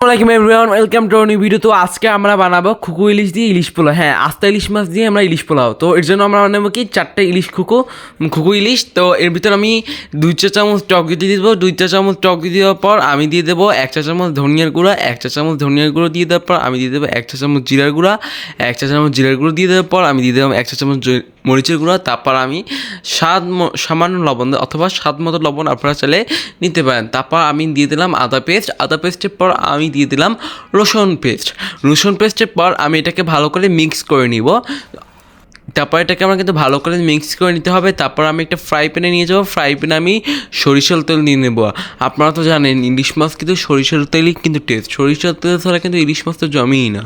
আসসালামু everyone, welcome to new video. তো আজকে আমরা বানাবো খুকু ইলিশ দিয়ে ইলিশ পোলাও। হ্যাঁ, আস্তা ইলিশ মাছ দিয়ে আমরা ইলিশ পোলাও। তো এর জন্য আমরা বানাবো কি 4টা ইলিশ খুকু ইলিশ। তো এর ভিতর আমি 2 চা চামচ টক দিয়ে দেবো। 2 চা চামচ টক দিয়ে দেওয়ার পর আমি দিয়ে দেবো 1 চা চামচ ধনিয়ার গুঁড়া। 1 চা চামচ ধনিয়ার গুঁড়ো দিয়ে দেওয়ার পর আমি দিয়ে দেবো 1 চা চামচ জিরার গুঁড়া। 1 চা চামচ জিরার গুঁড়ো দিয়ে দেওয়ার পর আমি দিয়ে দেবো 1 চা চামচ মরিচের গুঁড়া। তারপর আমি সামান্য লবণ অথবা স্বাদ মতো লবণ আপনারা চাইলে নিতে পারেন। তারপর আমি দিয়ে দিলাম আদা পেস্টের পর আমি দিয়ে দিলাম রসুন পেস্টের পর আমি এটাকে ভালো করে মিক্স করে নিব। তারপর এটাকে আমার কিন্তু ভালো করে মিক্স করে নিতে হবে। তারপর আমি একটা ফ্রাই প্যানে নিয়ে যাবো। ফ্রাই প্যানে আমি সরিষার তেল নিয়ে নেবো। আপনারা তো জানেন ইলিশ মাছ কিন্তু সরিষার তেলই কিন্তু টেস্ট। সরিষার তেল ছাড়া কিন্তু ইলিশ মাছ তো জমেই না।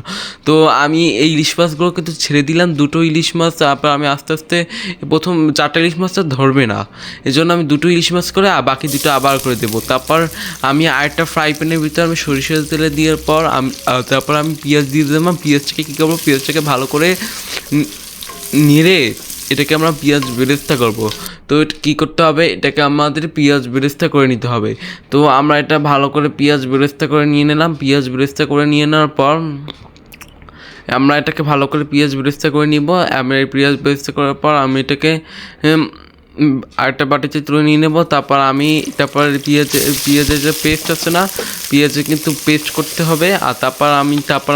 তো আমি এই ইলিশ মাছগুলো কিন্তু ছেড়ে দিলাম, 2টো ইলিশ মাছ। তারপর আমি আস্তে আস্তে প্রথম 4টা ইলিশ মাছটা ধরবে না, এই জন্য আমি 2টো ইলিশ মাছ করে বাকি 2টো আবার করে দেবো। তারপর আমি আরেকটা ফ্রাই প্যানের ভিতরে আমি সরিষার তেলে দেওয়ার পর তারপর আমি পেঁয়াজ দিয়ে দিলাম। পেঁয়াজটাকে কী করবো, পেঁয়াজটাকে ভালো করে নেড়ে এটাকে আমরা পেঁয়াজ বেরেস্তা করবো। তো এটা কী করতে হবে, এটাকে আমাদের পেঁয়াজ বেরেস্তা করে নিতে হবে। তো আমরা এটা ভালো করে পেঁয়াজ বেরেস্তা করে নিয়ে নিলাম। পেঁয়াজ বেরেস্তা করে নিয়ে নেওয়ার পর আমরা এটাকে ভালো করে পেঁয়াজ বেরেস্তা করে নিব। আমরা এই পেঁয়াজ বেরেস্তা করার পর আমি এটাকে আরেকটা বাটিতে তুলে নিয়ে নেবো। তারপর পেঁয়াজের যে পেস্ট আছে না, পেঁয়াজে কিন্তু পেস্ট করতে হবে। আর তারপর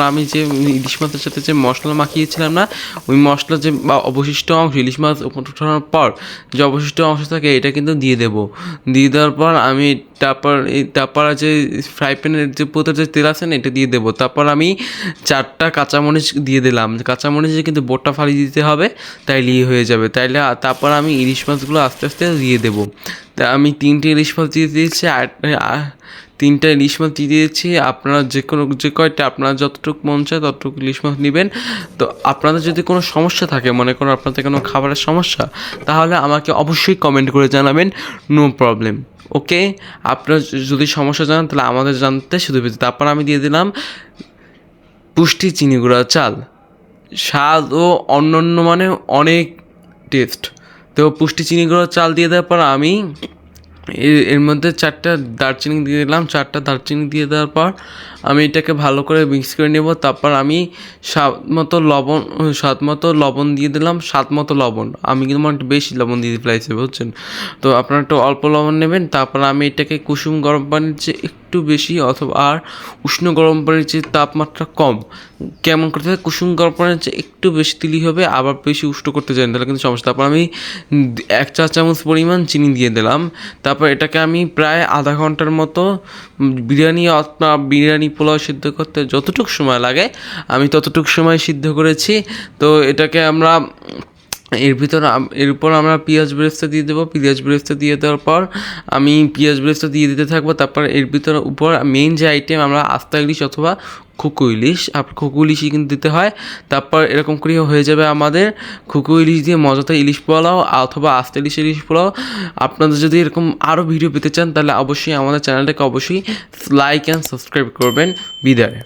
আমি যে ইলিশ মাছের সাথে যে মশলা মাখিয়েছিলাম না, ওই মশলা যে অবশিষ্ট অংশ ইলিশ মাছ ওঠানোর পর যে অবশিষ্ট অংশ থাকে এটা কিন্তু দিয়ে দেবো। দিয়ে দেওয়ার পর আমি তারপর যে ফ্রাই প্যানের যে পোতের যে তেল আছে না, এটা দিয়ে দেবো। তারপর আমি 4টা কাঁচামরিচ দিয়ে দিলাম। কাঁচামরিচে কিন্তু বোটটা ফালিয়ে দিতে হবে, তাইলেই হয়ে যাবে। তারপর আমি ইলিশ মাছগুলো আস্তে আস্তে দিয়ে দেবো। তা আমি 3টে ইলিশ মাছ দিয়ে দিয়েছি। 3টা ইলিশ মাছ দিয়ে দিয়েছি। আপনারা যে কয়টা আপনারা যতটুকু মন চায় ততটুকু ইলিশ মাছ নেবেন। তো আপনাদের যদি কোনো সমস্যা থাকে, মনে করুন আপনাদের কোনো খাবারের সমস্যা, তাহলে আমাকে অবশ্যই কমেন্ট করে জানাবেন, নো প্রবলেম। ওকে, আপনার যদি সমস্যা জানান তাহলে আমাদের জানতে শুধু পেতে। তারপর আমি দিয়ে দিলাম পুষ্টি চিনি গুঁড়া চাল। স্বাদ ও অন্যান্য মানে অনেক টেস্ট। তো পুষ্টি চিনি গুঁড়ো চাল দিয়ে দেওয়ার পর আমি এর মধ্যে 4টা দারচিনি দিয়ে দিলাম। 4টা দারচিনি দিয়ে দেওয়ার পর আমি এটাকে ভালো করে মিক্স করে নেব। তারপর আমি স্বাদ মতো লবণ দিয়ে দিলাম। আমি কিন্তু একটু বেশি লবণ দিয়ে ফেলাইছি, বুঝছেন। তো আপনারা একটু অল্প লবণ নেবেন। তারপর আমি এটাকে কুসুম গরম পানির চেয়ে একটু বেশি অথবা আর উষ্ণ গরম পানির চেয়ে তাপমাত্রা কম কেমন করতে হয়, কুসুম গরম পানির চেয়ে একটু বেশি দিলেই হবে। আবার বেশি উষ্ণ করতে চাই তাহলে কিন্তু সমস্যা। তারপর আমি 1 চা চামচ পরিমাণ চিনি দিয়ে দিলাম। তারপর এটাকে আমি প্রায় আধা ঘন্টার মতো বিরিয়ানি পোলাও সিদ্ধ করতে যতটুকু সময় লাগে আমি ততটুকু সময় সিদ্ধ করেছি। তো এটাকে আমরা এর উপর আমরা পেঁয়াজ বেরেস্তা দিয়ে দেবো। পেঁয়াজ বেরেস্তা দিয়ে দেওয়ার পর আমি পেঁয়াজ বেরেস্তা দিয়ে দিতে থাকবো। তারপর এর ভিতরে উপর মেইন যে আইটেম আমরা আস্তা ইলিশ অথবা খুকু ইলিশই কিন্তু দিতে হয়। তারপর এরকম করে হয়ে যাবে আমাদের খুকু ইলিশ দিয়ে মজাদার ইলিশ পোলাও অথবা আস্তা ইলিশ পোলাও। আপনাদের যদি এরকম আরও ভিডিও পেতে চান তাহলে অবশ্যই আমাদের চ্যানেলটাকে অবশ্যই লাইক অ্যান্ড সাবস্ক্রাইব করবেন। বিদায়।